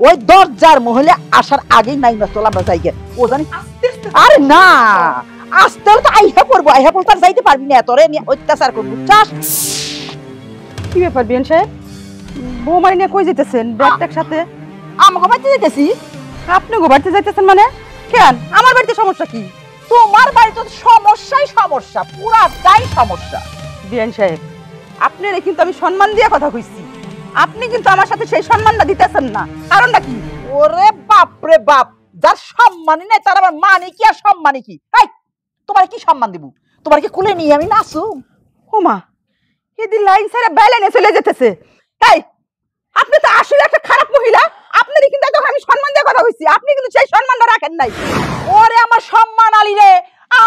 ওই দরজার মহলে আসার আগেই নাই না চল আমরা যাই গে ও জানি আরে না আস্তে তো আইহা পড়বো আইহা পড়তে যাইতে পারবি না তোরে নিয়ে অত্যাচার করবো চাস কি ব্যাপার বিয়ান সাহেব বৌমাই নিয়ে কই যেতেছেন ব্যাগটার সাথে আমাকে বাড়িতে যেতেছি আপনি গো বাড়িতে যাইতেছেন মানে কেন আমার বাড়িতে সমস্যা কি তোমার বাড়িতে সমস্যাই সমস্যা পুরাটাই সমস্যা বিয়ান সাহেব আপনারে কিন্তু আমি সম্মান দিয়ে কথা কইছি আপনি কিন্তু আমার সাথে সেই সম্মানটা দিতেছেন না কারণটা কি ওরে বাপ রে বাপ যার সম্মানই নাই তার আবার মানে কি আর সম্মানই কি এই তোমার কি সম্মান দিব তোমার কি কুলে নিয়ে আমি নাচু ওমা এদিন লাইন ছেড়ে বেলাইনে চলে যেতেছে এই আপনি তো আসলে একটা খারাপ মহিলা আপনারই কিন্তু এখন আমি সম্মান দিয়ে কথা কইছি আপনি কিন্তু সেই সম্মানটা রাখেন নাই ওরে আমার সম্মান আলি রে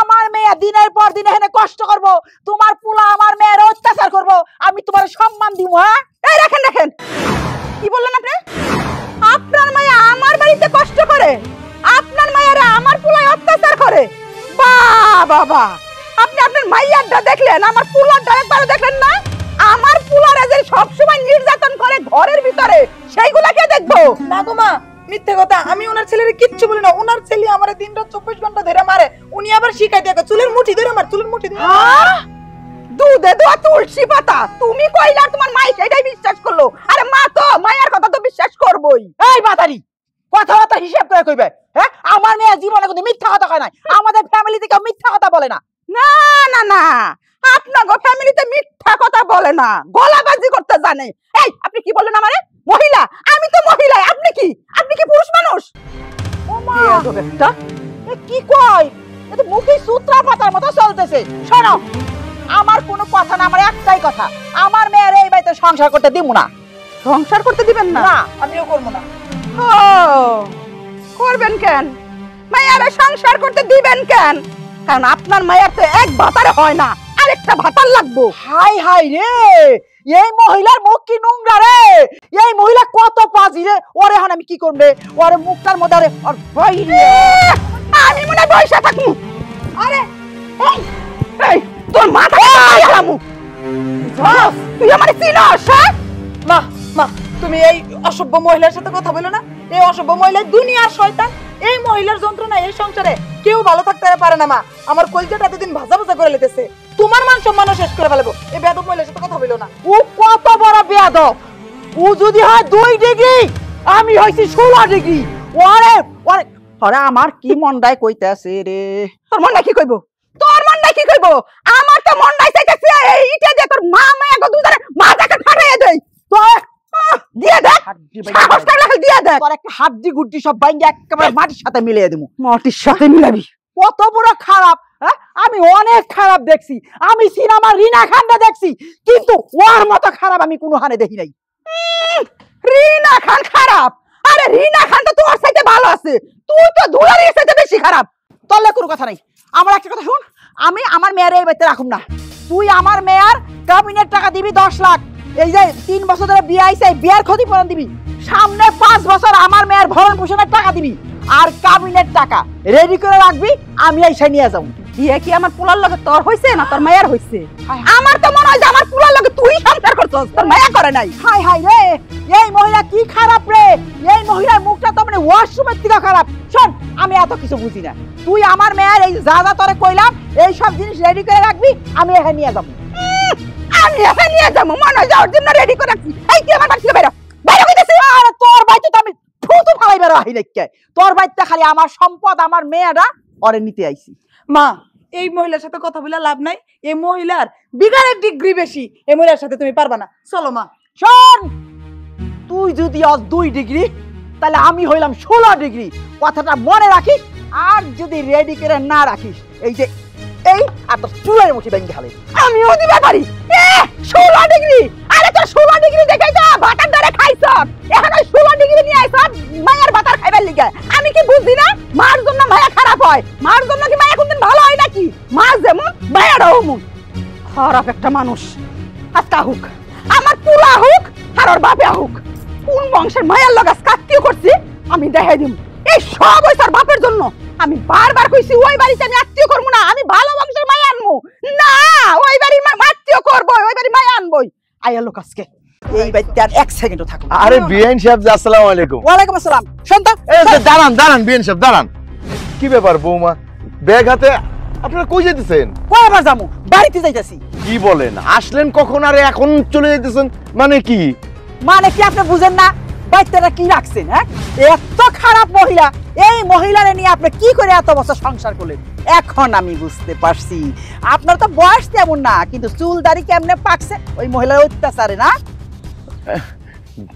আমার মেয়ে দিনের পর দিন এখানে কষ্ট করব তোমার পোলা আমার মেয়ের অত্যাচার করব আমি তোমার সম্মান দিব হ্যাঁ এই রাখেন রাখেন কি বললেন আপনি আপনার মায়া আমার বাড়িতে কষ্ট করে আপনার মায়েরা আমার পোলায় অত্যাচার করে বাবা আপনি আপনার মাইয়ারটা দেখলেন আমার পোলারটা একবারও দেখলেন না আমার পোলারা যে সবসময় নির্যাতন করে ঘরের ভিতরে সেইগুলাকে দেখবো না গো মা মিথ্যে কথা আমি ওনার ছেলের কিচ্ছু বলি না ওনার ছেলে আমারে দিন রাত 24 ঘন্টা ধরে মারে উনি আবার শিখাই দেয় চুলের মুঠি ধরে মার চুলের মুঠি ধরে দুধে দোয়া তুলসী পাতা তুমি কইলা তোমার মাই সেটাই বিশ্বাস করলো আরে মা তো মায়ের কথা তো বিশ্বাস করবই এই মাতারি কথাবার্তা হিসাব করে কইবে হ্যাঁ আমার মেয়ে জীবনে কোনো মিথ্যা কথা কয় নাই আমাদের ফ্যামিলিতে কেউ মিথ্যা কথা বলে না না না না আপনার গো ফ্যামিলিতে মিথ্যা কথা বলে না গলাবাজি করতে জানে এই আপনি কি বললেন আমারে মহিলা আমি তো মহিলা আপনি কি পুরুষ মানুষ ও মা একটা এ কি কয় এটা মুখে সূত্রা পাতার মতো চলতেছে শোনো আমার কোনো কথা না আমার একটাই কথা আমার মেয়ের এই বাড়িতে সংসার করতে দিব না সংসার করতে দিবেন না না আমিও করব না ও করবেন কেন মায়ের সংসার করতে দিবেন কেন কারণ আপনার মায়ের তো এক ভাতারে হয় না আরেকটা ভাতার লাগবো হাই হাই রে এই মহিলার মুখ কি নোংরা রে এই মহিলা কত পাজি রে ওরে এখন আমি কি করব রে ওরে মুখটার মধ্যে রে আর ভাই রে আমি মনে বসে থাকমু আরে এই এই তোর মাথা খারামু তুই আমারে চিনস মা মা তুমি এই অসভ্য মহিলার সাথে কথা বলো না এই অসভ্য মহিলা দুনিয়ার শয়তান এই মহিলার যন্ত্রণা এই সংসারে কেউ ভালো থাকতে পারে না মা আমার কলজাটা এতদিন ভাজা ভাজা করে লেতেছে তোমার মান সম্মানও শেষ করে ফেলবো এই বেয়াদব মহিলার সাথে কথা বলো না ও কত বড় বেয়াদব ও যদি হয় 2 ডিগ্রি আমি হইছি 16 ডিগ্রি ওরে ওরে আরে আমার কি মনটাই কইতাছে রে তোর মনটা কি কইবো আমার তো মনটাই চাইতেছে এইটা যে তোর মা মায়া গো দুজনে মাথাকে ফাটাইয়া দেই তো দিয়ে দেখ সাহস থাকলে দিয়ে দেখ তোর একটা হাড্ডি গুড্ডি সব বাইঙ্গা একেবারে মাটির সাথে মিলিয়ে দেবো মাটির সাথে মিলাবি কত বড় খারাপ হ্যাঁ আমি অনেক খারাপ দেখছি আমি সিনেমা রিনা খানটা দেখছি কিন্তু ওর মতো খারাপ আমি কোনো হানে দেখি নাই রিনা খান খারাপ আরে রিনা খান তো তোর চাইতে ভালো আছে তুই তো দুলারের চাইতে বেশি খারাপ তোর কোনো কথা নাই আমার একটা কথা শুন আমি আমার মেয়ের এই বাড়িতে রাখুম না তুই আমার মেয়ের কাবিনের টাকা দিবি 10 লাখ এই যে 3 বছর ধরে বিয়ে আইছে বিয়ার ক্ষতিপূরণ দিবি সামনে 5 বছর আমার মেয়ের ভরণ পোষণের টাকা দিবি আর কাবিনের টাকা রেডি করে রাখবি আমি এসে নিয়ে যাব বিয়ে কি আমার পোলার লগে তোর হইছে না তোর মায়ের হইছে আমার তো মনে হয় যে আমার পোলার লগে তুই সংসার করছস তোর মায়া করে নাই হাই হাই রে এই মহিলা কি খারাপ রে এই মহিলার মুখটা তো মানে ওয়াশরুমের থেকে খারাপ শোন আমি এত কিছু বুঝি না তুই আমার মেয়ের এই যা তোরে কইলাম এই সব জিনিস রেডি করে রাখবি আমি এখানে নিয়ে যাব আমি এখানে নিয়ে যাব মনে হয় যাওয়ার জন্য রেডি করে রাখছি এই তুই আমার বাড়ি থেকে বাইরে বাইরে কইতেছিস আরে তোর বাড়িতে তো আমি ফুটু ফালাইবার আহি নাকি তোর বাড়িতে খালি আমার সম্পদ আমার মেয়েরা ওরে নিতে আইছি মা এই মহিলার সাথে কথা বলে লাভ নাই এই মহিলার বিগারের ডিগ্রি বেশি এই মহিলার সাথে তুমি পারবা না চলো মা শোন তুই যদি আজ 2 ডিগ্রি তাহলে আমি হইলাম 16 ডিগ্রি কথাটা মনে রাখিস আর যদি রেডি করে না রাখিস এই যে এই আর তো চুলের মুঠি ভেঙে খালি আমিও দিতে পারি 16 ডিগ্রি আরে তো 16 ডিগ্রি দেখাই তো ভাতার ধরে খাইছ এখন 16 ডিগ্রি নিয়ে আইছ মায়ের ভাতার খাইবার লিগে আমি কি বুঝি না মার জন্য মায়া খারাপ হয় মার জন্য কি মায়া কোনদিন ভালো হয় নাকি মা যেমন মায়ারও এমন খারাপ একটা মানুষ আজকা হুক আমার পুরা হুক আর ওর বাপে হুক কোন বংশের মায়ের লগাস কাটতিও করছি আমি দেখাই দিম এই সব ওই তার বাপের জন্য আমি বারবার কইছি ওই বাড়িতে আমি আত্মীয় করব না আমি ভালো বংশের মায়া আনমু না ওই বাড়ির আত্মীয় করব ওই বাড়ির মায়া আনবই আইয়া লোক আজকে এই বাড়িতে আর 1 সেকেন্ডও থাকো না। আরে বিআইন সাহেব আসসালামু আলাইকুম। ওয়ালাইকুম আসসালাম। শান্ত। দাঁড়ান দাঁড়ান বিআইন সাহেব দাঁড়ান। কি ব্যাপার বৌমা ব্যাগ হাতে আপনারা কই যেতেছেন? কয়বার যামু? বাড়িতে যাইতাছি। কি বলেন, আসলেন কখন আর এখন চলে যেতেছেন? মানে কি? মানে কি আপনি বুঝেন না? বাচ্চারা কি রাখছেন? হ্যাঁ, এত খারাপ মহিলা, এই মহিলারে নিয়ে আপনি কি করে এত বছর সংসার করলেন? এখন আমি বুঝতে পারছি আপনার তো বয়স তেমন না, কিন্তু চুল দাড়ি কেমনে পাকছে ওই মহিলার অত্যাচারে না?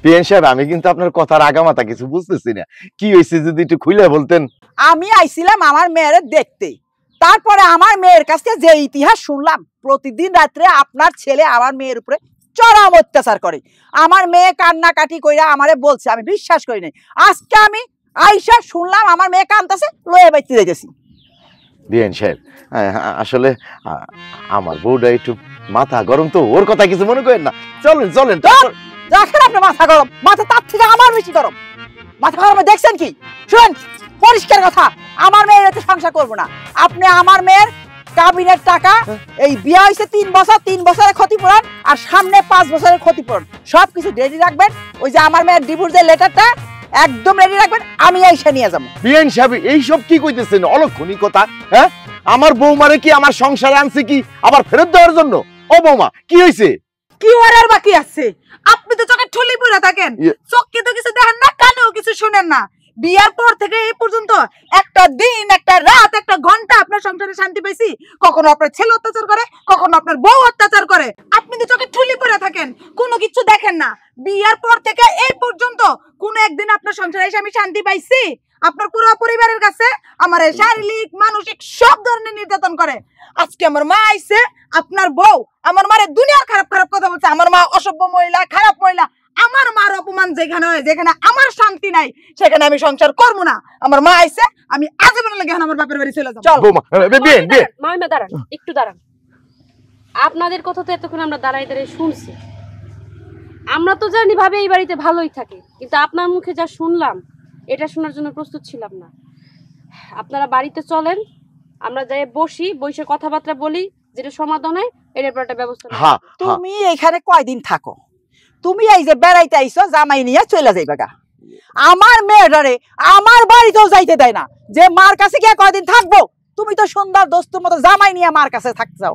বিআইন সাহেব আমি কিন্তু আপনার কথার আগামাথা কিছু বুঝতেছি না, কি হয়েছে যদি একটু খুলে বলতেন। আমি আইছিলাম আমার মেয়ের দেখতে, তারপরে আমার মেয়ের কাছ থেকে যে ইতিহাস শুনলাম, প্রতিদিন রাত্রে আপনার ছেলে আমার মেয়ের উপরে চরম অত্যাচার করে। আমার মেয়ে কান্নাকাটি কইরা আমারে বলছে, আমি বিশ্বাস করি নাই। আজকে আমি আইসা শুনলাম আমার মেয়ে কাঁদতেছে, লয়ে বাইতে যাইতেছি। বিআইন সাহেব আসলে আমার বউটা একটু মাথা গরম, তো ওর কথা কিছু মনে করেন না। চলেন চলেন। দেখেন আপনি মাথা গরম, মাথা তার থেকে আমার বেশি গরম। মাথা গরমে দেখছেন কি? শুনেন পরিষ্কার কথা, আমার মেয়ের এতে সংসার করবো না। আপনি আমার মেয়ের কাবিনের টাকা, এই বিয়ে হয়েছে 3 বছর, 3 বছরের ক্ষতিপূরণ আর সামনে 5 বছরের ক্ষতিপূরণ সবকিছু রেডি রাখবেন। ওই যে আমার মেয়ের ডিভোর্সের লেটারটা একদম রেডি রাখবেন, আমি এসে নিয়ে যাবো। বিআইন সাহেব এইসব কি কইতেছেন? অলক্ষণী কথা। হ্যাঁ, আমার বৌমারে কি আমার সংসারে আনছে কি আবার ফেরত দেওয়ার জন্য? ও বৌমা কি হয়েছে? কি আর বাকি আছে? আপনি তো চোখে ঠুলি পড়ে থাকেন, চোখে তো কিছু দেখেন না, কানেও কিছু শুনেন না। বিয়ার পর থেকে এই পর্যন্ত একটা দিন, একটা রাত, একটা ঘন্টা আপনার সংসারে শান্তি পাইছি? কখনো আপনার ছেলে অত্যাচার করে, কখনো আপনার বউ অত্যাচার করে। আপনি তো চোখে ঠুলি পড়ে থাকেন, কোনো কিছু দেখেন না। বিয়ার পর থেকে এই পর্যন্ত কোনো একদিন আপনার সংসারে এসে আমি শান্তি পাইছি? আপনার পুরো পরিবারের কাছে আমার শারীরিক মানসিক সব ধরনের নির্যাতন করে। আজকে আমার মা আইছে, আপনার বউ আমার মারে দুনিয়ার খারাপ খারাপ কথা বলছে। আমার মা অসভ্য মহিলা, খারাপ মহিলা। আমার মার অপমান যেখানে হয়, যেখানে আমার শান্তি নাই, সেখানে আমি সংসার করবো না। আমার মা আইছে, আমি আজীবনের লাগে আমার বাপের বাড়ি চলে যাবো। বৌমা বিআইন মামিমা দাঁড়ান, একটু দাঁড়ান। আপনাদের কথা তো এতক্ষণ আমরা দাঁড়াই দাঁড়াই শুনছি। আমরা তো জানি ভাবে এই বাড়িতে ভালোই থাকে, কিন্তু আপনার মুখে যা শুনলাম এটা শোনার জন্য প্রস্তুত ছিলাম না। আপনারা বাড়িতে চলেন, আমরা যাই বসি, বসে কথাবার্তা বলি, যেটা সমাধান হয় এটার পর একটা ব্যবস্থা। তুমি এখানে কয়দিন থাকো? তুমি এই যে বেড়াইতে আইছো, জামাই নিয়ে চলে যাইবা গা। আমার মেয়েটারে আমার বাড়িতেও যাইতে দেয় না, যে মার কাছে গিয়ে কয়দিন থাকবো? তুমি তো সুন্দর দোস্তুর মতো জামাই নিয়ে মার কাছে থাকতে যাও।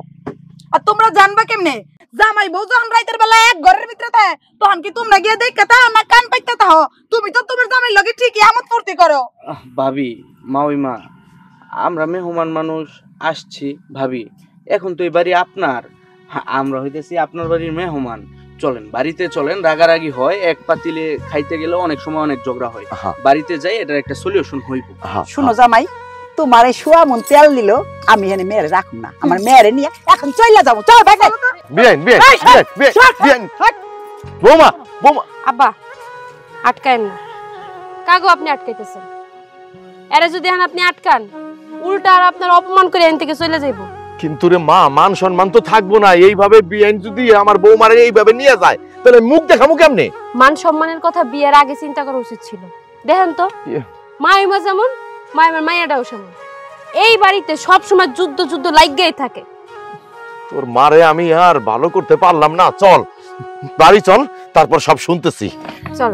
আর তোমরা জানবা কেমনে? জামাই বউ যখন রাতের বেলা এক ঘরের ভিতরে থাকে, তখন কি তোমরা গিয়ে দেখতে তাও না কান পাইতে তাও? তুমি তো তোমার জামাই লগে ঠিকই আমোদ ফুর্তি করো। ভাবি, মাউইমা, আমরা মেহমান মানুষ আসছি ভাবি, এখন তো এই বাড়ি আপনার, আমরা হইতেছি আপনার বাড়ির মেহমান। চলেন বাড়িতে চলেন, রাগারাগি হয়, এক পাতিলে খাইতে গেলে অনেক সময় অনেক ঝগড়া হয়। বাড়িতে যাই, এটার একটা সলিউশন হইব। শুনো জামাই, তোমার এই শোয়া মন তেল দিল, আমি এখানে মেয়েরে রাখুম না। আমার মেয়েরে নিয়ে এখন চলে যাবো। চল ব্যাগে। বৌমা বৌমা। আব্বা আটকায়েন না, কাগো আপনি আটকাইতেছেন। এরা যদি আপনি আটকান, উল্টা আর আপনার অপমান করে এখান থেকে চলে যাইব। কিন্তু রে মা, মান সম্মান তো থাকবো না। এইভাবে বিআইন যদি আমার বৌমারে এইভাবে নিয়ে যায়, তাহলে মুখ দেখামু কেমনে? মান সম্মানের কথা বিয়ের আগে চিন্তা করা উচিত ছিল। দেখেন তো মাইমা যেমন, মাইমার মাইয়াটাও সেমন। এই বাড়িতে সব সময় যুদ্ধ যুদ্ধ লাগেই থাকে। তোর মারে আমি আর ভালো করতে পারলাম না। চল বাড়ি চল, তারপর সব শুনতেছি। চল।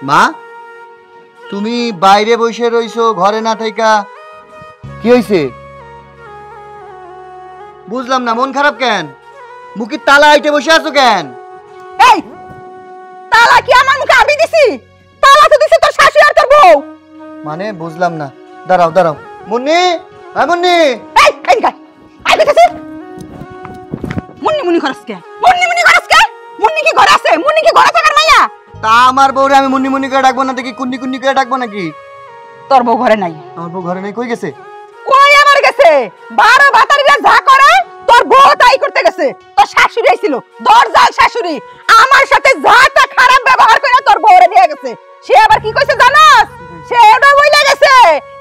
মা, তুমি বাইরে বসে রইছো, ঘরে না থাইকা? কি হইছে? বুঝলাম না, মন খারাপ কেন? মুখে তালা আইটে বসে আছো কেন? এই তালা কি আমার মুখে আমি দিছি? তালা তো দিছে তোর শাশুড়ি আর তোর বউ। মানে বুঝলাম না। দাঁড়াও দাঁড়াও। মুন্নি, হ্যাঁ মুন্নি। এই কাই আই দেখেছি। মুন্নি মুন্নি করস কে? মুন্নি মুন্নি করস কে? মুন্নি কি ঘরে আছে? মুন্নি কি ঘরে থাকার মাইয়া? তা আমার বউরে আমি মুন্নি মুন্নি করে ডাকবো না, দেখি কুন্নি কুন্নি করে ডাকবো নাকি? তোর বউ ঘরে নাই। আমার বউ ঘরে নাই? কই গেছে? কই আমার গেছে? 12 ভাতারিরা যা করে তোর বউ তাই করতে গেছে। তোর শাশুড়ি আইছিল, দরজাল শাশুড়ি, আমার সাথে যাটা খারাপ ব্যবহার করে তোর বউরে নিয়ে গেছে। সে আবার কি কইছে জানাস? সে এটা বইলা গেছে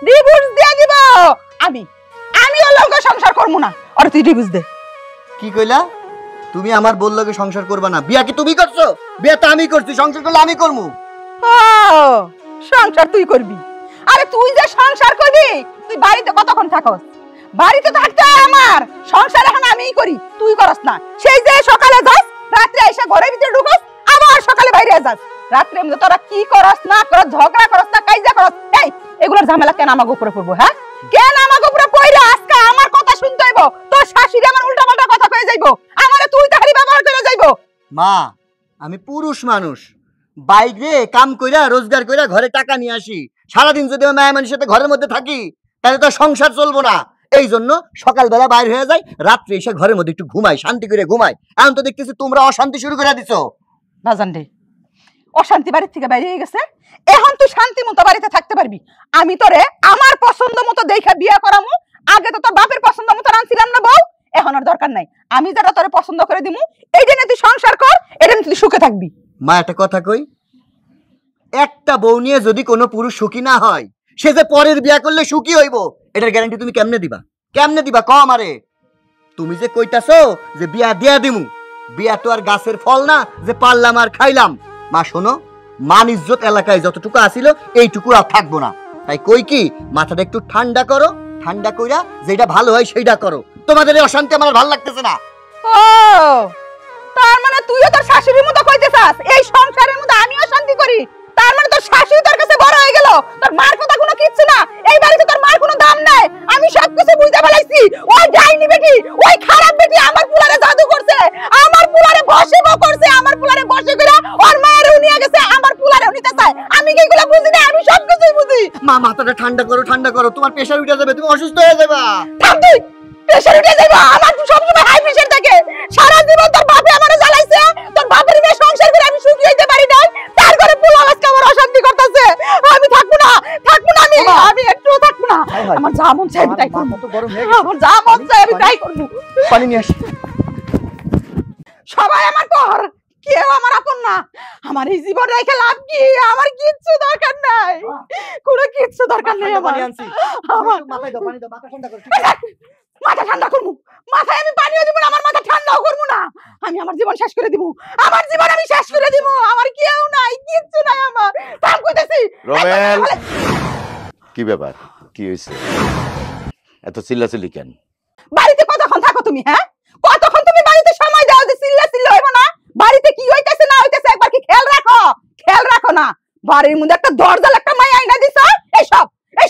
ডিভোর্স দিয়ে দিব। আমি ওর লগে সংসার করব না। আর তুই ডিভোর্স দে। কি কইলা? তুমি আমার বউর লগে সংসার করবা না? বিয়া কি তুমি করছো? বিয়া তো আমি করছি, সংসার করলে আমি করবো। ও সংসার তুই করবি? আরে তুই যে সংসার করবি, তুই বাড়িতে কতক্ষণ থাকস? বাড়িতে থাকতে হয় আমার, সংসার এখন আমিই করি, তুই করস না। সেই যে সকালে যাস, রাত্রে এসে ঘরের ভিতরে ঢুকস, আবার সকালে বাইরে যাস। রাত্রে এমনি তোরা কি করস না করস, ঝগড়া করস না কাইজা করস, এই এগুলোর ঝামেলা কেন আমাকে উপরে পড়বো? হ্যাঁ, কেন আমাকে উপরে পড়ে? আজকে আমার কথা শুনতে হইব, তোর শাশুড়ি আমার উল্টা পাল্টা কথা কয়ে যাইবো, আমারে তুই তাহারি ব্যবহার করে যাইবো। মা, আমি পুরুষ মানুষ, বাইরে কাম কইরা রোজগার কইরা ঘরে টাকা নিয়ে আসি। সারাদিন যদি আমি মায়া মানুষের সাথে ঘরের মধ্যে থাকি, তাহলে তো সংসার চলবো না। এই জন্য সকালবেলা বাইর হয়ে যায়, রাত্রে এসে ঘরের মধ্যে একটু ঘুমাই, শান্তি করে ঘুমাই। এখন তো দেখতেছি তোমরা অশান্তি শুরু করে দিছো। বাজান রে, অশান্তি বাড়ির থেকে বাইরে হয়ে গেছে, এখন তুই শান্তি মতো বাড়িতে থাকতে পারবি। আমি তোরে আমার পছন্দ মতো দেখা বিয়ে করামু। আগে তো তোর বাপের পছন্দ মতো আনছিলাম না বউ, এখন আর দরকার নাই। আমি যেটা তোরে পছন্দ করে দিমু, এই জন্য তুই সংসার কর, এটা তুই সুখে থাকবি। মা, একটা কথা কই, একটা বউ নিয়ে যদি কোনো পুরুষ সুখী না হয়, সে যে পরের বিয়া করলে সুখী হইব, এটার গ্যারান্টি তুমি কেমনে দিবা? কেমনে দিবা ক আমারে? তুমি যে কইতাছো যে বিয়া দিয়া দিমু, বিয়া তো আর গাছের ফল না যে পারলাম আর খাইলাম। মা শোনো, মান ইজ্জত এলাকায় যতটুকু আসিল এইটুকু আর থাকবো না। তাই কই কি, মাথাটা একটু ঠান্ডা করো, ঠান্ডা কইরা যেটা ভালো হয় সেইটা করো। তোমাদের এই অশান্তি আমার ভালো লাগতেছে না। ও, তার মানে তুইও তোর শাশুড়ির মতো কইতেছাস এই সংসারের মধ্যে আমিও শান্তি করি? তার মানে তোর শাশুড়ি তোর কাছে বড় হয়ে গেল, তোর মার কথা কোনো কিচ্ছু না। এই বাড়িতে তোর মার কোনো দাম নাই, আমি সবকিছু বুঝতে ফেলাইছি। ওই ডাইনি বেটি, ওই খারাপ বেটি আমার পুলারে জাদু করছে, আমার পুলারে বশীব করছে, আমার পুলারে বশে করে ওর মায়েরও নিয়ে গেছে, আমার পুলারেও নিতে চায়। আমি কি এগুলো বুঝি না? আমি সবকিছুই বুঝি। মা, মাথাটা ঠান্ডা করো, ঠান্ডা করো, তোমার প্রেশার উঠে যাবে, তুমি অসুস্থ হয়ে যাবা। থাম তুই, প্রেশার উঠে যাইবো? আমার সবসময় হাই প্রেশার থাকে। সারা জীবন তোর বাপে আমারে জ্বালাইছে, তোর বাপের মেয়ে সংসার করে আমি সুখী হইতে পারি নাই, তার ঘরে পোলা আজকে আমার অশান্তি করতেছে। আমি থাকবো না, থাকবো না, আমি একটু থাকবো না। আমার যা মন চাই আমি তাই করবো, আমার যা মন চাই আমি তাই করবো। পানি নিয়ে আসি। সবাই আমার পর, কেউ আমার আপন না। আমার এই জীবন রেখে লাভ কি? আমার কিচ্ছু দরকার নাই, কোনো কিচ্ছু দরকার নেই আমার। আমার মাথায় দাও, পানি দাও, মাথা ঠান্ডা করো। মাথা ঠান্ডা করবো? মাথায় আমি পানিও দিব না, আমার মাথা ঠান্ডাও করবো না। আমি আমার জীবন শেষ করে দিব, আমার জীবন আমি শেষ করে দিব। আমার কেউ নাই, কিচ্ছু নাই আমার। কাম কইতেছি। রমেল, কি ব্যাপার? কি হয়েছে? এত চিল্লাচিল্লি কেন? বাড়িতে কতক্ষণ থাকো তুমি? হ্যাঁ, কতক্ষণ তুমি বাড়িতে সময় দাও যে চিল্লা চিল্লা হইব না? বাড়িতে কি হইতেছে না হইতেছে একবার কি খেয়াল রাখো? খেয়াল রাখো না? বাড়ির মধ্যে একটা দরজাল একটা মায়া আইনা দিছো, এই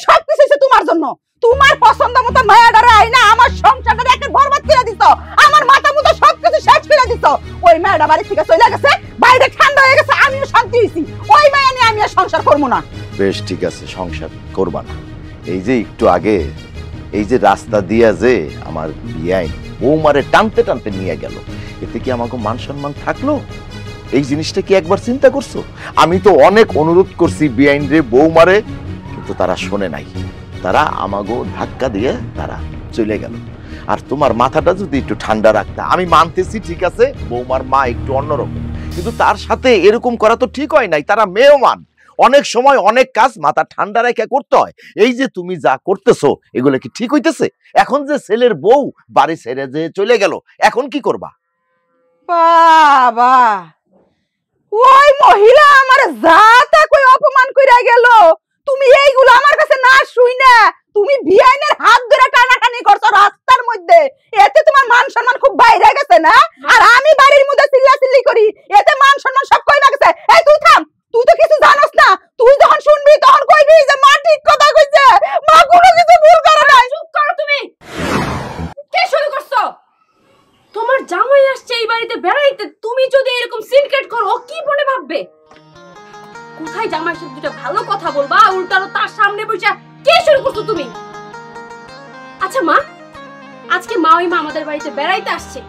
সব কিছু হইছে তোমার জন্য। তোমার পছন্দ মতো মায়াডারে আইনা আমার সংসারটা একে বরবাদ করে দিছো, আমার মাথা মতো সবকিছু শেষ করে দিছো। ওই মায়াডা বাড়ি থেকে চলে গেছে, বাইরে ঠান্ডা হয়ে গেছে, আমিও শান্তি হইছি। ওই মায়া নিয়ে আমি আর সংসার করবো না। বেশ, ঠিক আছে, সংসার করবা না। এই যে একটু আগে এই যে রাস্তা দিয়া যে আমার বিয়াইন বৌমারে টানতে টানতে নিয়ে গেল, এতে কি আমাকে মান সম্মান থাকলো? এই জিনিসটা কি একবার চিন্তা করছো? আমি তো অনেক অনুরোধ করছি বিয়াইন রে, বৌমারে, কিন্তু তারা শোনে নাই। তারা আমাগো ধাক্কা দিয়ে তারা চলে গেল। আর তোমার মাথাটা যদি একটু ঠান্ডা রাখতা, আমি মানতেছি ঠিক আছে বৌমার মা একটু অন্যরকম, কিন্তু তার সাথে এরকম করা তো ঠিক হয় নাই। তারা মেয়মান, অনেক সময় অনেক কাজ মাথা ঠান্ডা রেখে করতে হয়। এই যে তুমি যা করতেছো এগুলো কি ঠিক হইতেছে? এখন যে ছেলের বউ বাড়ি ছেড়ে যে চলে গেল, এখন কি করবা? বাবা, ওই মহিলা আমার জাতা কই অপমান কইরা গেল। তুমি এইগুলো আমার কাছে না শুই না, তুমি বিআইনের হাত ধরে টানাটানি করছো রাস্তার মধ্যে, এতে তোমার মান সম্মান খুব বাইরে গেছে না? আর আমি বাড়ির মধ্যে চিল্লাচিল্লি করি, এতে মান সম্মান সব কই গেছে। এই তুই থাম, তুই তো কিছু জানোস না। তুই যখন শুনবি তখন কইবি যে মা ঠিক কথা কইছে, মা কোনো কিছু ভুল করে নাই। চুপ করো তুমি। কে শুরু করছো? তোমার জামাই আসছে এই বাড়িতে বেড়াইতে, তুমি যদি এরকম সিনক্রেট করো ও কি বলে ভাববে? কোথায় জামাইয়ের সাথে দুটো ভালো কথা বলবা, উল্টালো তার সামনে বসে কে শুরু করছো তুমি? আচ্ছা মা, আজকে মা ওই মা আমাদের বাড়িতে বেড়াইতে আসছে,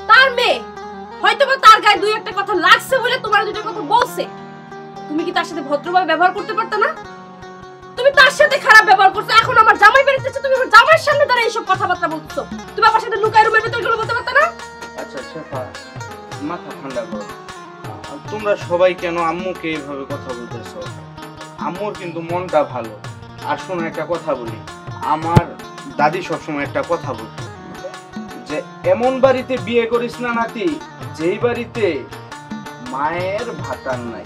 তার মেয়ে হয়তোবা তার গায়ে দুই একটা কথা লাগছে বলে তোমার দুটো কথা বলছে। তুমি কি তার সাথে ভদ্রভাবে ব্যবহার করতে পারতা না? তুমি তার সাথে খারাপ ব্যবহার করছো। এখন আমার জামাই বেড়াইতে আসছে, তুমি আমার জামাইয়ের সামনে দাঁড়িয়ে এইসব কথাবার্তা বলছো। তুমি আমার সাথে লুকায় রুমের ভিতরে গেলে বলতে পারতা না? আচ্ছা শেফা, মাথা ঠান্ডা করো। তোমরা সবাই কেন আম্মুকে এইভাবে কথা বলতেছো? আম্মুর কিন্তু মনটা ভালো। আর শোনো, একটা কথা বলি, আমার দাদি সবসময় একটা কথা বলতো যে এমন বাড়িতে বিয়ে করিস না নাতি, যেই বাড়িতে মায়ের ভাতার নাই।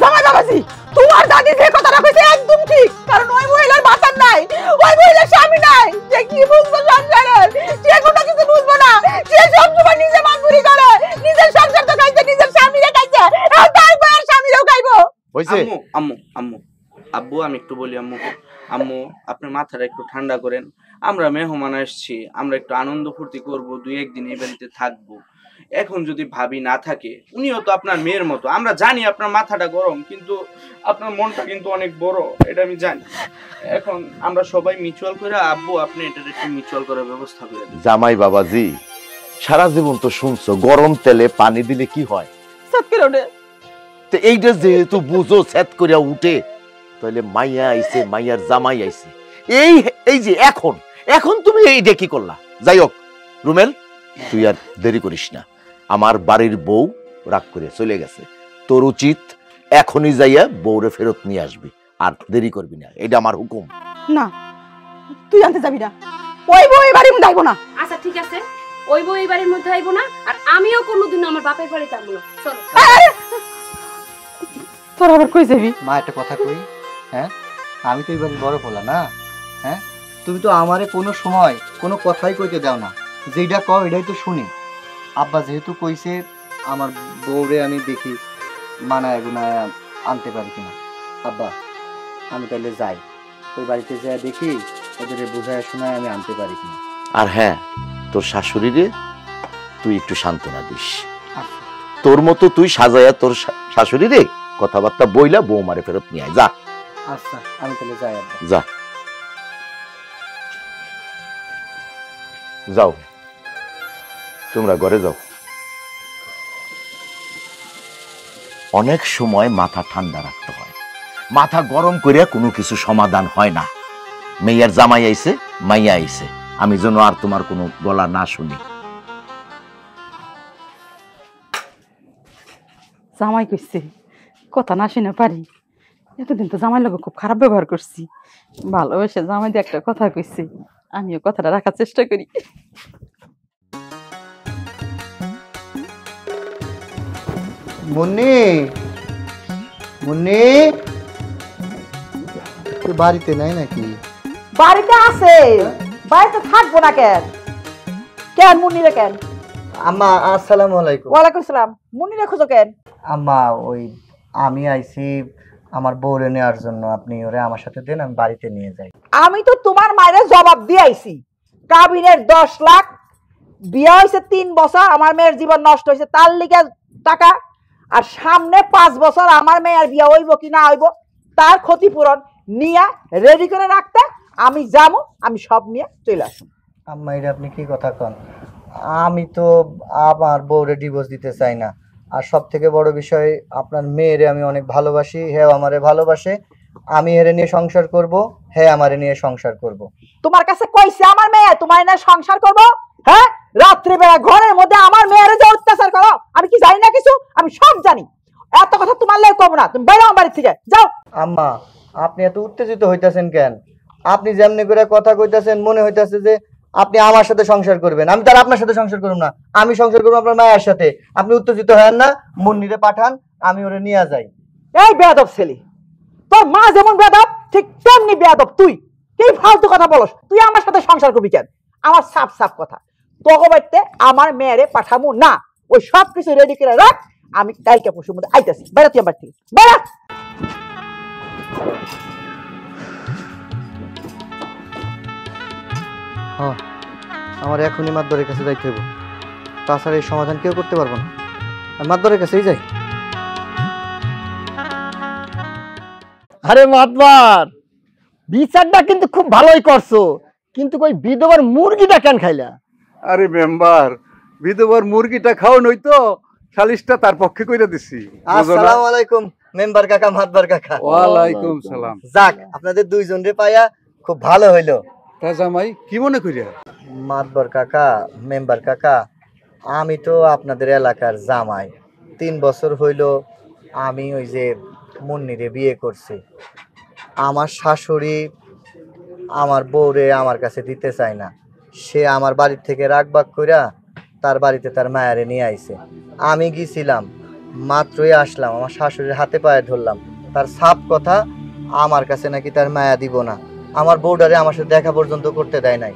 জামাই বাবাজি, তোমার দাদি যে কথাটা কইছে একদম ঠিক, কারণ ওই মহিলার বাতার নাই, ওই মহিলার স্বামী নাই, যে কি বুঝবো সংসারের, যে কোনো কিছু বুঝবো না, যে সবসময় নিজে মাগুরি করে, নিজের সংসার তো খাইছে, নিজের স্বামীরে খাইছে, আর তারপর আর স্বামীরেও খাইবো। হইছে? আম্মু আম্মু আম্মু আব্বু আমি একটু বলি আম্মু, আম্মু আপনি মাথাটা একটু ঠান্ডা করেন। আমরা মেহমান আসছি, আমরা একটু আনন্দ ফুর্তি করবো, 2-1 দিন এই বাড়িতে থাকবো। এখন যদি ভাবি না থাকে, উনিও তো আপনার মেয়ের মতো, আমরা জানি আপনার মাথাটা গরম, কিন্তু আপনার মনটা কিন্তু অনেক বড়, এটা আমি জানি। এখন আমরা সবাই মিউচুয়াল করে, আব্বু আপনি এটার একটু মিউচুয়াল করার ব্যবস্থা করে দিন। জামাই বাবাজি, সারা জীবন তো শুনছো গরম তেলে পানি দিলে কি হয়, সত্যি রে, তো এইটা যেহেতু বুঝো সেট করিয়া উঠে, তাহলে মাইয়া আইছে, মাইয়ার জামাই আইছে, এই এই যে এখন এখন তুমি এইটা কি করলা? যাই হোক রুমেল, তুই আর দেরি করিস না, আমার বাড়ির বউ রাগ করে চলে গেছে, তোর উচিত এখনই যাইয়া বউরে ফেরত নিয়ে আসবি, আর দেরি করবি না, এটা আমার হুকুম। না তুই আনতে যাবি না, ওই বউ এই বাড়ির মধ্যে আইবো না। আচ্ছা ঠিক আছে, ওই বউ এই বাড়ির মধ্যে আইবো না, আর আমিও কোনোদিনও আমার বাপের বাড়ি যাবো না। চলো। তোর আবার কই যাবি? মা একটা কথা কই, হ্যাঁ আমি তো এবার বড় পোলা না, হ্যাঁ তুমি তো আমারে কোনো সময় কোনো কথাই কইতে দাও না, যেটা কও এটাই তো শুনি। আব্বা যেহেতু কইছে, আমার বউরে আমি দেখি মানায় গুনায় আনতে পারি কিনা। আব্বা আমি তাহলে যাই, ওই বাড়িতে যাই দেখি ওদের বুঝায় শোনায় আমি আনতে পারি কিনা। আর হ্যাঁ, তোর শাশুড়িরে তুই একটু সান্ত্বনা দিস, তোর মতো তুই সাজায়া তোর শাশুড়িরে কথাবার্তা বইলা বৌমারে ফেরত নিয়ে আয়, যা। আচ্ছা আমি তাহলে যাই আব্বা। যা, যাও তোমরা ঘরে যাও। অনেক সময় মাথা ঠান্ডা রাখতে হয়, মাথা গরম করিয়া কোনো কিছু সমাধান হয় না। মেয়ের জামাই আইছে, মাইয়া আইছে, আমি যেন আর তোমার কোনো গলা না শুনি। জামাই কইছে কথা না শুনে পারি, এতদিন তো জামাই লোক খুব খারাপ ব্যবহার করছি, ভালোবেসে জামাই দিয়ে একটা কথা কইছি, আমিও কথাটা রাখার চেষ্টা করি। মুন্নি, মুন্নি তুই বাড়িতে নাই নাকি? বাড়িতে আছে, বাড়িতে থাকবো না কেন? কেন মুন্নিরে কেন? আম্মা আসসালামু আলাইকুম। ওয়ালাইকুম সালাম। মুন্নিরে খুঁজো কেন? আম্মা ওই আমি আইছি আমার বউরে নেওয়ার জন্য, আপনি ওরে আমার সাথে দেন, আমি বাড়িতে নিয়ে যাই। আমি তো তোমার মায়ের জবাব দিয়ে আইছি, কাবিনের 10 লাখ, বিয়া হয়েছে 3 বছর, আমার মেয়ের জীবন নষ্ট হয়েছে তার লিগে টাকা, আর সামনে 5 বছর আমার মেয়ের বিয়া হইব কি না হইব তার ক্ষতিপূরণ নিয়ে রেডি করে রাখতে আমি যাবো, আমি সব নিয়ে চলে আসবো। আম্মা এটা আপনি কি কথা কন? আমি তো আমার বউরে ডিভোর্স দিতে চাই না, আর সব থেকে বড় বিষয় আপনার মেয়েরে আমি অনেক ভালোবাসি, হ্যাঁ আমারে ভালোবাসে, আমি এরে নিয়ে সংসার করব, হ্যাঁ আমারে নিয়ে সংসার করব। তোমার কাছে কইছে আমার মেয়ে তোমার না সংসার করব? হ্যাঁ, রাত্রে বেলা ঘরের মধ্যে আমার মেয়ের যে অত্যাচার করো, আমি কি জানি না কিছু? আমি সব জানি, এত কথা তোমার লাগে কম না, তুমি বেরো আমার বাড়ি থেকে, যাও। আম্মা আপনি এত উত্তেজিত হইতাছেন কেন? আপনি যেমনি করে কথা কইতাছেন মনে হইতাছে যে আপনি আমার সাথে সংসার করবেন, আমি তার আপনার সাথে সংসার করব না, আমি সংসার করব আপনার মায়ের সাথে। আপনি উত্তেজিত হয়েন না, মুন্নিরে পাঠান, আমি ওরে নিয়ে যাই। এই বেয়াদব ছেলে, তোর মা যেমন বেয়াদব ঠিক তেমনি বেয়াদব তুই। কি ফালতু কথা বলস? তুই আমার সাথে সংসার করবি কেন? আমার সাফ সাফ কথা, তোকে বাড়িতে আমার মেয়েরে পাঠাবো না, ওই সব কিছু রেডি করে রাখ, আমি কালকে পরশুর মধ্যে আইতাছি। বেড়া তুই আমার থেকে, বেড়া। হ্যাঁ আমার এখনই মাতবরের কাছে যাইতে হবে, তাছাড়া এই সমাধান কেউ করতে পারবো না, আমি মাতবরের কাছেই যাই। আরে মাতবার, বিচারটা কিন্তু খুব ভালোই করছো, কিন্তু ওই বিধবার মুরগিটা কেন খাইলা? আরে মেম্বার, বিধবার মুরগিটা খাও নইতো সালিশটা তার পক্ষে কইরা দিছি। আসসালামু আলাইকুম মেম্বার কাকা, মাতবার কাকা। ওয়ালাইকুম সালাম। যাক আপনাদের দুইজনরে পাইয়া খুব ভালো হইলো। তা জামাই কি মনে করিয়া? মাতবর কাকা, মেম্বার কাকা, আমি তো আপনাদের এলাকার জামাই, 3 বছর হইল আমি ওই যে মুন্নিরে বিয়ে করছি। আমার শাশুড়ি আমার বউরে আমার কাছে দিতে চায় না, সে আমার বাড়ির থেকে রাগবাগ কইরা তার বাড়িতে তার মায়ারে নিয়ে আইছে। আমি গেছিলাম, মাত্রই আসলাম, আমার শাশুড়ির হাতে পায়ে ধরলাম, তার সাপ কথা আমার কাছে নাকি তার মায়া দিব না, আমার বউডারে আমার সাথে দেখা পর্যন্ত করতে দেয় নাই।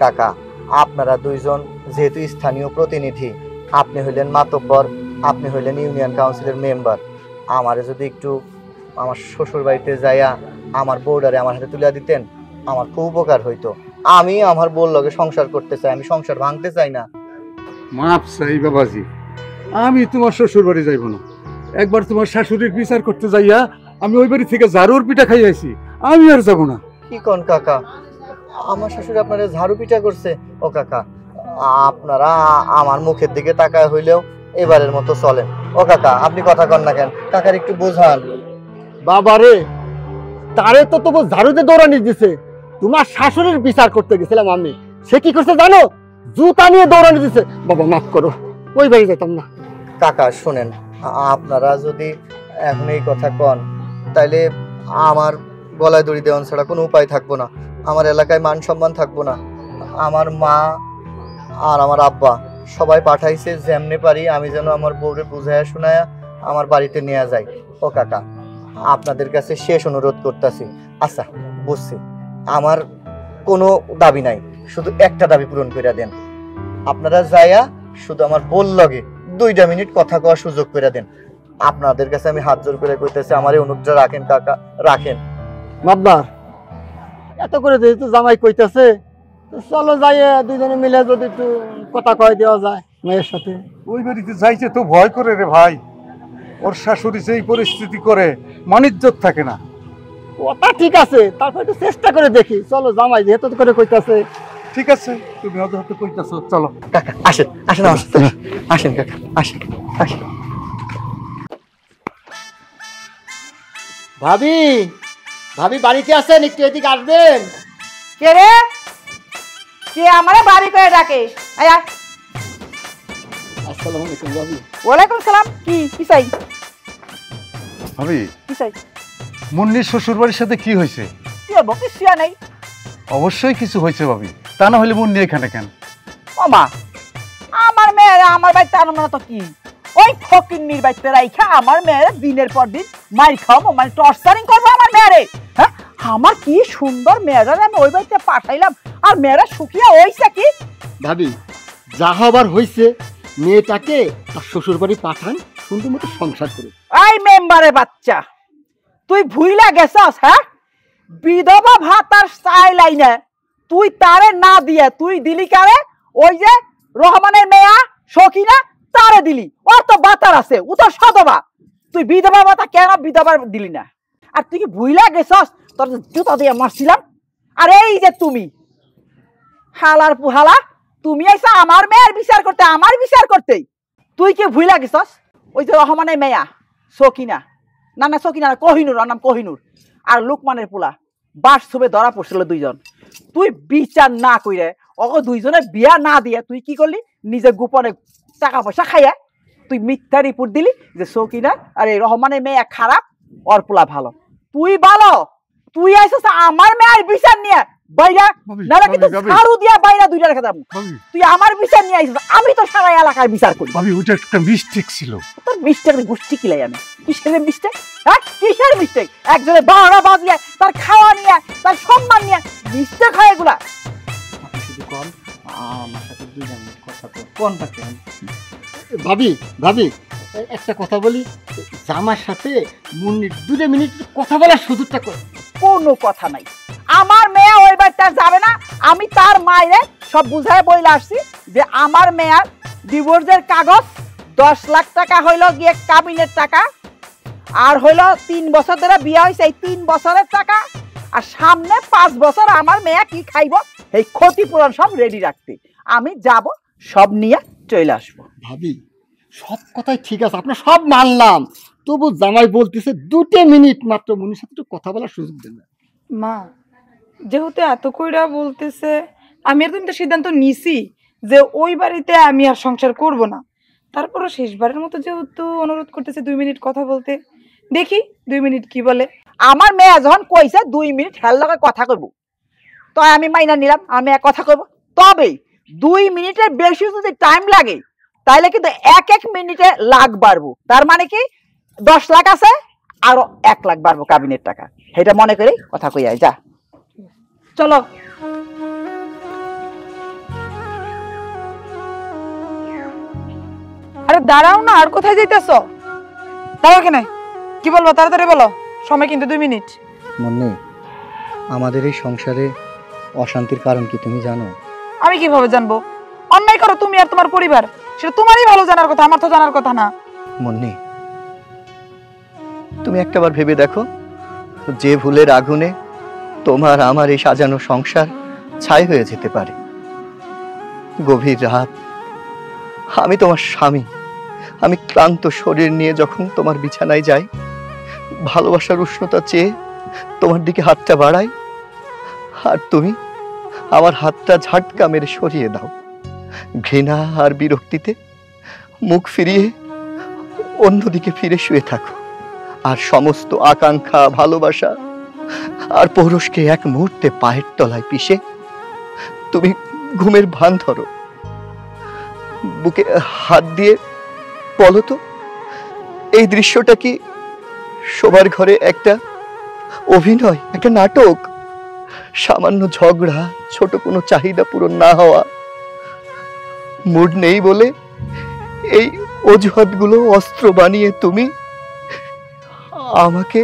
কাকা, আপনারা দুইজন যেহেতু স্থানীয় প্রতিনিধি, আপনি হইলেন মাতব্বর, আপনি হইলেন ইউনিয়ন কাউন্সিলের মেম্বার, আমারে যদি একটু আমার শ্বশুর বাড়িতে যাইয়া আমার বউডারে আমার হাতে তুলে দিতেন আমার খুব উপকার হইতো। আমি আমার বউর লগে সংসার করতে চাই, আমি সংসার ভাঙতে চাই না। মাপ চাই বাবাজি, আমি তোমার শ্বশুর বাড়ি যাইব না। একবার তোমার শাশুড়ির বিচার করতে যাইয়া আমি ওই বাড়ি থেকে ঝাড়ুর পিঠা খাই আইছি, আমি আর যাব না। কি কোন কাকা, আমার শাশুড়ি আপনারা ঝাড়ু পিঠা করছে? ও কাকা, আপনারা আমার মুখের দিকে তাকায় হইলেও এবারের মতো চলেন। ও কাকা, আপনি কথা কন না কেন? কাকার একটু বোঝান। বাবারে, তারে তো তবু ঝাড়ুতে দৌড়ানি দিছে। তোমার শাশুড়ির বিচার করতে গেছিলাম আমি, সে কি করছে জানো? জুতা নিয়ে দৌড়ানি দিছে। বাবা মাফ করো, ওই বাড়ি যেতাম না। কাকা শুনেন, আপনারা যদি এখন এই কথা কন তাইলে আমার গলায় দড়ি দেওয়ান ছাড়া কোনো উপায় থাকবো না, আমার এলাকায় মান সম্মান থাকবো না। আমার মা আর আমার আব্বা সবাই পাঠাইছে যেমনি পারি আমি যেন আমার বউরে বুঝাইয়া শোনায়া আমার বাড়িতে নিয়ে যাই। ও কাকা, আপনাদের কাছে শেষ অনুরোধ করতেছি। আচ্ছা বুঝছি, আমার কোনো দাবি নাই, শুধু একটা দাবি পূরণ করে দেন। আপনারা যাইয়া শুধু আমার বল লগে 2 মিনিট কথা কওয়ার সুযোগ করে দেন। আপনাদের কাছে আমি হাত জোর করে কইতেছি, আমার এই অনুরোধটা রাখেন কাকা, রাখেন। মাতবার, এত করে যেহেতু জামাই কইতেছে, চলো যাইয়ে দুজনে মিলে যদি একটু কথা কয় দেওয়া যায় মেয়ের সাথে। ওই বাড়িতে যাইতে তো ভয় করে রে ভাই, ওর শাশুড়ি যেই পরিস্থিতি করে মানিজ্জত থাকে না। কথা ঠিক আছে, তারপর একটু চেষ্টা করে দেখি। চলো জামাই যেহেতু করে কইতাছে। ঠিক আছে, তুমি অত হাতে কইতাছো, চলো। কাকা আসেন, আসেন আমার সাথে আসেন, কাকা আসেন, আসেন। ভাবি, ভাবি বাড়িতে আছেন? একটু এদিকে আসবেন। কে রে? কে আমারে বাড়ি করে ডাকে? আয় আয়। আসসালামু আলাইকুম ভাবি। ওয়ালাইকুম সালাম। কি চাই? ভাবি, কি চাই? মুন্নির শ্বশুর বাড়ির সাথে কি হয়েছে? কি হবো? কিছু নেই। অবশ্যই কিছু হয়েছে ভাবি, তা না হলে মুন্নি এখানে কেন? ও মা, আমার মেয়েরা আমার বাড়িতে আনো না তো কি? ওই ফকিন্নির বাড়িতে রাইখা আমার মেয়েরা দিনের পর দিন মার খাওয়াবো, মানে টর্চারিং করবো আমার মেয়েরে? হ্যাঁ, আমার কি সুন্দর মেয়েরা আমি ওই বাড়িতে পাঠাইলাম, আর মেয়েরা শুকিয়ে ওইছে কি? ভাবি, যা হবার হয়েছে, মেয়েটাকে তার শ্বশুর বাড়ি পাঠান, সুন্দর মতো সংসার করে। এই মেম্বারের বাচ্চা, তুই ভুইলা গেছস? হ্যাঁ, বিধবা ভাতার চাইলাই না তুই, তারে না দিয়ে তুই দিলি কারে? ওই যে রহমানের মেয়া সকিনা, তারে দিলি। ওর তো বাতার আছে, ও তো সদবা। তুই বিধবা ভাতা কেন বিধবার দিলি না? আর তুই কি ভুইলা গেছস তোর জুতা দিয়ে মারছিলাম? আর এই যে তুমি হালার পুহালা, তুমি আইসা আমার মেয়ের বিচার করতে, আমার বিচার করতেই। তুই কি ভুইলা গেছস? ওই যে রহমানের মেয়া সকিনা, না না সকিনা না, কোহিনুর, ওর নাম কোহিনুর, আর লুকমানের পোলা বাস ছুবে ধরা পড়ছিল দুইজন। তুই বিচার না কইরে ওকে দুইজনের বিয়া না দিয়ে তুই কি করলি? নিজে গোপনে টাকা পয়সা খাইয়া তুই মিথ্যা রিপোর্ট দিলি যে সকিনা আর এই রহমানের মেয়ে খারাপ, ওর পোলা ভালো। তুই ভালো, তুই আইসস আমার মেয়ের বিচার নিয়ে বাইরা, নাহলে কিন্তু ঝাড়ু দিয়া বাইরা দুইটা রেখে দেব। তুই আমার বিচার নিয়ে আইসস, আমি তো সারা এলাকার বিচার করি। ভাবি, ওটা একটা মিস্টেক ছিল। তোর মিস্টেকের গোষ্ঠী কিলাই আমি? কিসের মিস্টেক? হ্যাঁ, কিসের মিস্টেক? একজনের 12টা বাজলে তার খাওয়া নিয়ে, তার সম্মান নিয়ে মিস্টেক হয় এগুলা। শুধু কম আমার সাথে দুইজন কথা তো কোনটা কেন? ভাবি, ভাবি একটা কথা বলি, জামার সাথে মুন্নির 2 মিনিট কথা বলার সুযোগটা কর। কোনো কথা নাই, আমার মেয়ে ওই বাড়িতে যাবে না। আমি তার মায়েরে সব বুঝায় বইলে আসছি যে আমার মেয়ার ডিভোর্সের কাগজ 10 লাখ টাকা হইল গিয়ে কাবিনের টাকা, আর হইল 3 বছর ধরে বিয়ে হয়েছে, এই 3 বছরের টাকা, আর সামনে 5 বছর আমার মেয়ে কি খাইব এই ক্ষতিপূরণ সব রেডি রাখতে। আমি যাব, সব নিয়ে চলে আসবো। ভাবি, সব কথাই ঠিক আছে, আপনার সব মানলাম, তবু জামাই বলতেছে 2 মিনিট মাত্র মুন্নির সাথে একটু কথা বলার সুযোগ দেন না। মা, যেহেতু এত কইরা বলতেছে, আমি আর তো সিদ্ধান্ত নিছি যে ওই বাড়িতে আমি আর সংসার করব না। তারপরও শেষবারের মতো যেহেতু অনুরোধ করতেছে 2 মিনিট কথা বলতে, দেখি 2 মিনিট কি বলে। আমার মেয়ে যখন কইছে 2 মিনিট হেল লগে কথা কইব, তো আমি মাইনা নিলাম, আমি এক কথা কইব। তবে 2 মিনিটের বেশি যদি টাইম লাগে তাহলে কিন্তু 1 মিনিটে লাখ বাড়বো। তার মানে কি 10 লাখ আছে, আরো 1 লাখ বাড়বো কাবিনের টাকা, সেটা মনে করে কথা কই আয় যা। চলো। আরে দাঁড়াও না, আর কোথায় যাইতেছো? দাঁড়াও কেন? কি বলবো তাড়াতাড়ি বলো, সময় কিন্তু 2 মিনিট। মুন্নি, আমাদের এই সংসারে অশান্তির কারণ কি তুমি জানো? আমি কিভাবে জানবো? অন্যায় করো তুমি আর তোমার পরিবার, সেটা তোমারই ভালো জানার কথা, আমার তো জানার কথা না। মুন্নি, তুমি একটাবার ভেবে দেখো, যে ভুলের আগুনে তোমার আমার এই সাজানো সংসার ছাই হয়ে যেতে পারে। গভীর রাত, আমি তোমার স্বামী, আমি ক্লান্ত শরীর নিয়ে যখন তোমার বিছানায় যাই, ভালোবাসার উষ্ণতা চেয়ে তোমার দিকে হাতটা বাড়াই, আর তুমি আমার হাতটা ঝাটকা মেরে সরিয়ে দাও। ঘৃণা আর বিরক্তিতে মুখ ফিরিয়ে অন্যদিকে ফিরে শুয়ে থাকো, আর সমস্ত আকাঙ্ক্ষা, ভালোবাসা আর পৌরুষকে এক মুহূর্তে পায়ের তলায় পিষে তুমি ঘুমের ভান ধরো। বুকে হাত দিয়ে বলো তো, এই দৃশ্যটা কি শোবার ঘরে একটা অভিনয়, একটা নাটক? সামান্য ঝগড়া, ছোট কোনো চাহিদা পূরণ না হওয়া, মুড নেই বলে এই অজুহাতগুলো অস্ত্র বানিয়ে তুমি আমাকে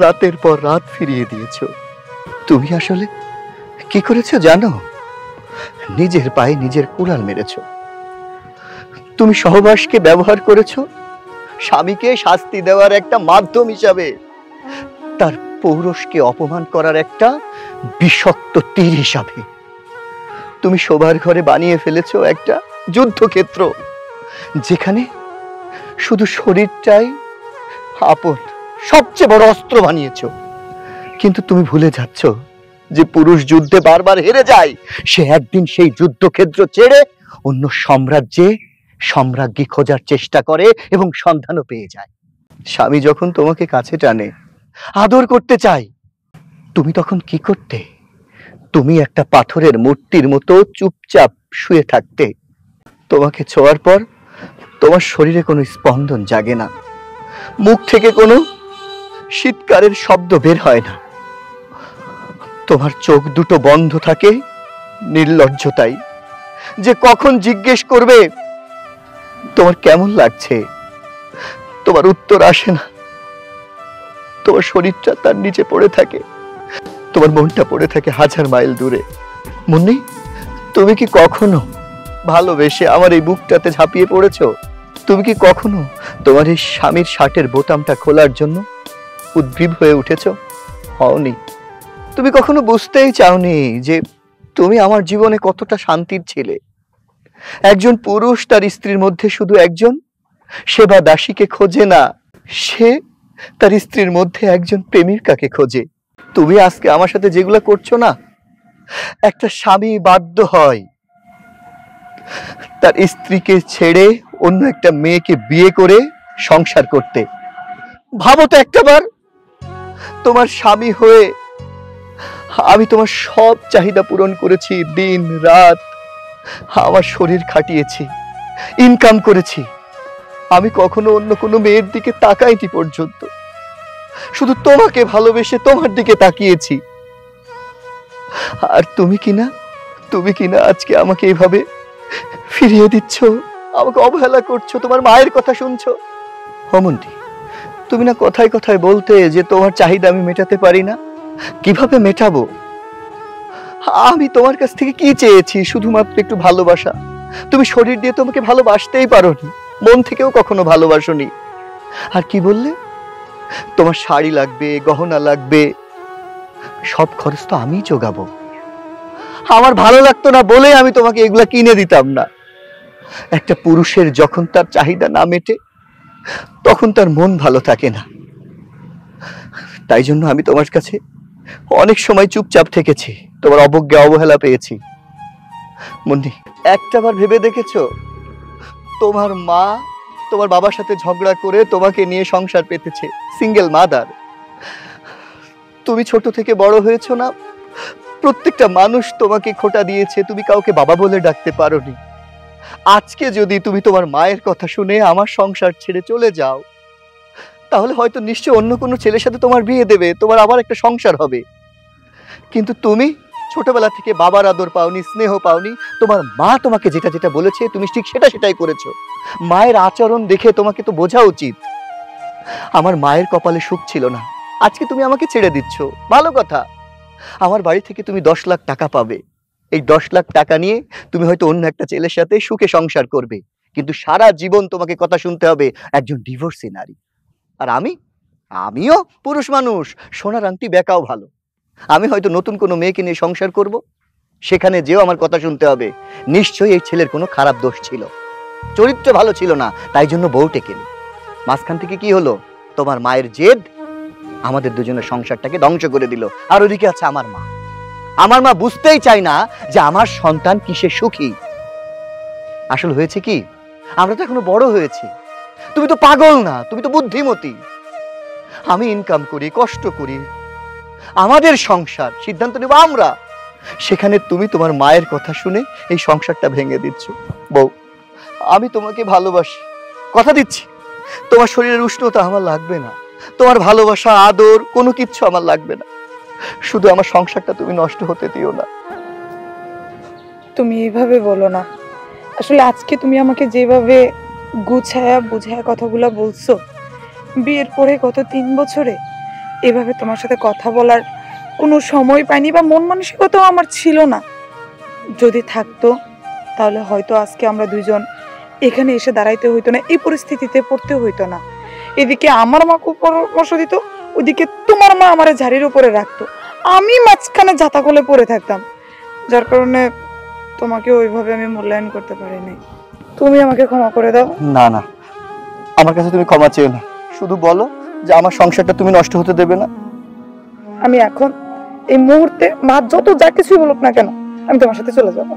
রাতের পর রাত ফিরিয়ে দিয়েছো। তুমি আসলে কি করেছো জানো? নিজের পায়ে নিজের কুড়াল মেরেছো। তুমি সহবাসকে ব্যবহার করেছো স্বামীকে শাস্তি দেওয়ার একটা মাধ্যম হিসাবে, তার পৌরুষকে অপমান করার একটা বিষাক্ত তীর হিসাবে। তুমি শোবার ঘরে বানিয়ে ফেলেছো একটা যুদ্ধক্ষেত্র, যেখানে শুধু শরীরটাই আপন সবচেয়ে বড় অস্ত্র বানিয়েছো। কিন্তু তুমি ভুলে যাচ্ছ যে পুরুষ যুদ্ধে বারবার হেরে যায়, সে একদিন সেই যুদ্ধক্ষেত্র ছেড়ে অন্য সাম্রাজ্যে সম্রাজ্ঞী খোঁজার চেষ্টা করে এবং সন্ধানও পেয়ে যায়। স্বামী যখন তোমাকে কাছে টানে, আদর করতে চায়, তুমি তখন কি করতে? তুমি একটা পাথরের মূর্তির মতো চুপচাপ শুয়ে থাকতে। তোমাকে ছোঁয়ার পর তোমার শরীরে কোনো স্পন্দন জাগে না, মুখ থেকে কোনো শীতকারের শব্দ বের হয় না, তোমার চোখ দুটো বন্ধ থাকে নির্লজ্জতাই, যে কখন জিজ্ঞেস করবে তোমার কেমন লাগছে, তোমার উত্তর আসে না। তোমার শরীরটা তার নিচে পড়ে থাকে, তোমার মনটা পড়ে থাকে 1000 মাইল দূরে। মুন্নি, তুমি কি কখনো ভালোবেসে আমার এই বুকটাতে ঝাঁপিয়ে পড়েছো? তুমি কি কখনো তোমার এই স্বামীর শার্টের বোতামটা খোলার জন্য উদ্গ্রীব হয়ে উঠেছো? হওনি। তুমি কখনো বুঝতেই চাওনি যে তুমি আমার জীবনে কতটা শান্তির ছিলে। একজন পুরুষ তার স্ত্রীর মধ্যে শুধু একজন সেবা দাসীকে খোঁজে না, সে তার স্ত্রীর মধ্যে একজন প্রেমিকাকে খোঁজে। তুমি আজকে আমার সাথে যেগুলো করছো না, একটা স্বামী বাধ্য হয় তার স্ত্রীকে ছেড়ে অন্য একটা মেয়েকে বিয়ে করে সংসার করতে। ভাবো তো একটাবার, তোমার স্বামী হয়ে আমি তোমার সব চাহিদা পূরণ করেছি, দিন রাত আমার শরীর খাটিয়েছি, ইনকাম করেছি। আমি কখনো অন্য কোনো মেয়ের দিকে তাকাইনি পর্যন্ত, শুধু তোমাকে ভালোবেসে তোমার দিকে তাকিয়েছি। আর তুমি কিনা আজকে আমাকে এইভাবে ফিরিয়ে দিচ্ছ, আমাকে অবহেলা করছো, তোমার মায়ের কথা শুনছো। হোমন্তি, তুমি না কথায় কথায় বলতে যে তোমার চাহিদা আমি মেটাতে পারি না। কিভাবে মেটাবো? আমি তোমার কাছ থেকে কি চেয়েছি? শুধুমাত্র একটু ভালোবাসা। তুমি শরীর দিয়ে তোমাকে ভালোবাসতেই পারোনি, মন থেকেও কখনো ভালোবাসোনি। আর কি বললে? তোমার শাড়ি লাগবে, গহনা লাগবে, সব খরচ তো আমিই জোগাবো। আমার ভালো লাগতো না বলে আমি তোমাকে এগুলা কিনে দিতাম না। একটা পুরুষের যখন তার চাহিদা না মেটে, তখন তার মন ভালো থাকে না। তাই জন্য আমি তোমার কাছে অনেক সময় চুপচাপ থেকেছি, তোমার অবজ্ঞা অবহেলা পেয়েছি। মুন্নি, একটাবার ভেবে দেখেছো তোমার মা তোমার বাবার সাথে ঝগড়া করে তোমাকে নিয়ে সংসার পেতেছে, সিঙ্গেল মাদার। তুমি ছোট থেকে বড় হয়েছো না, প্রত্যেকটা মানুষ তোমাকে খোঁটা দিয়েছে, তুমি কাউকে বাবা বলে ডাকতে পারোনি। আজকে যদি তুমি তোমার মায়ের কথা শুনে আমার সংসার ছেড়ে চলে যাও, তাহলে হয়তো নিশ্চয় অন্য কোনো ছেলের সাথে তোমার বিয়ে দেবে, তোমার আবার একটা সংসার হবে। কিন্তু তুমি ছোটবেলা থেকে বাবার আদর পাওনি, স্নেহ পাওনি। তোমার মা তোমাকে যেটা যেটা বলেছে তুমি ঠিক সেটাই করেছো। মায়ের আচরণ দেখে তোমাকে তো বোঝা উচিত। আমার মায়ের কপালে সুখ ছিল না, আজকে তুমি আমাকে ছেড়ে দিচ্ছ, ভালো কথা। আমার বাড়ি থেকে তুমি 10 লাখ টাকা পাবে। এই 10 লাখ টাকা নিয়ে তুমি হয়তো অন্য একটা ছেলের সাথে সুখে সংসার করবে, কিন্তু সারা জীবন তোমাকে কথা শুনতে হবে একজন ডিভোর্সি নারী। আর আমিও পুরুষ মানুষ, সোনার আংটি বেকাও ভালো। আমি হয়তো নতুন কোনো মেয়েকে নিয়ে সংসার করব, সেখানে যেও আমার কথা শুনতে হবে নিশ্চয়ই এই ছেলের কোনো খারাপ দোষ ছিল, চরিত্র ভালো ছিল না, তাই জন্য বউ টেকেনি। মাঝখান থেকে কি হলো? তোমার মায়ের জেদ আমাদের দুজনের সংসারটাকে ধ্বংস করে দিল। আর ওদিকে আছে আমার মা বুঝতেই চায় না যে আমার সন্তান কিসে সুখী। আসলে হয়েছে কি, আমরা তো এখনো বড় হয়েছি, তুমি তো পাগল না, তুমি তো বুদ্ধিমতী। আমি ইনকাম করি, কষ্ট করি, আমাদের সংসার সিদ্ধান্ত নেব আমরা, সেখানে তুমি তোমার মায়ের কথা শুনে এই সংসারটা ভেঙে দিচ্ছ। বউ, আমি তোমাকে ভালোবাসি, কথা দিচ্ছি তোমার শরীরের উষ্ণতা আমার লাগবে না, তোমার ভালোবাসা আদর কোনো কিচ্ছু আমার লাগবে না, শুধু আমার সংসারটা তুমি নষ্ট হতে দিও না। তুমি এইভাবে বলো না। আসলে আজকে তুমি আমাকে যেভাবে গুছায়া বুঝায়া কথাগুলো বলছো, বিয়ের পরে গত 3 বছরে এভাবে তোমার সাথে কথা বলার কোনো সময় পাইনি বা মন মানসিকতাও আমার ছিল না। যদি থাকতো তাহলে হয়তো আজকে আমরা দুইজন এখানে এসে দাঁড়াইতে হইতো না, এই পরিস্থিতিতে পড়তে হইতো না। এদিকে আমার মা খুব পরামর্শ দিত, ওদিকে তোমার মা আমার ঝাড়ির উপরে রাখতো, আমি মাঝখানে ঝাঁতা কোলে পড়ে থাকতাম, যার কারণে তোমাকে ওইভাবে আমি মূল্যায়ন করতে পারিনি। তুমি আমাকে ক্ষমা করে দাও। না না, আমার কাছে তুমি ক্ষমা চেও না, শুধু বলো যে আমার সংসারটা তুমি নষ্ট হতে দেবে না। আমি এখন এই মুহূর্তে মা যত যা কিছুই বলুক না কেন আমি তোমার সাথে চলে যাবো।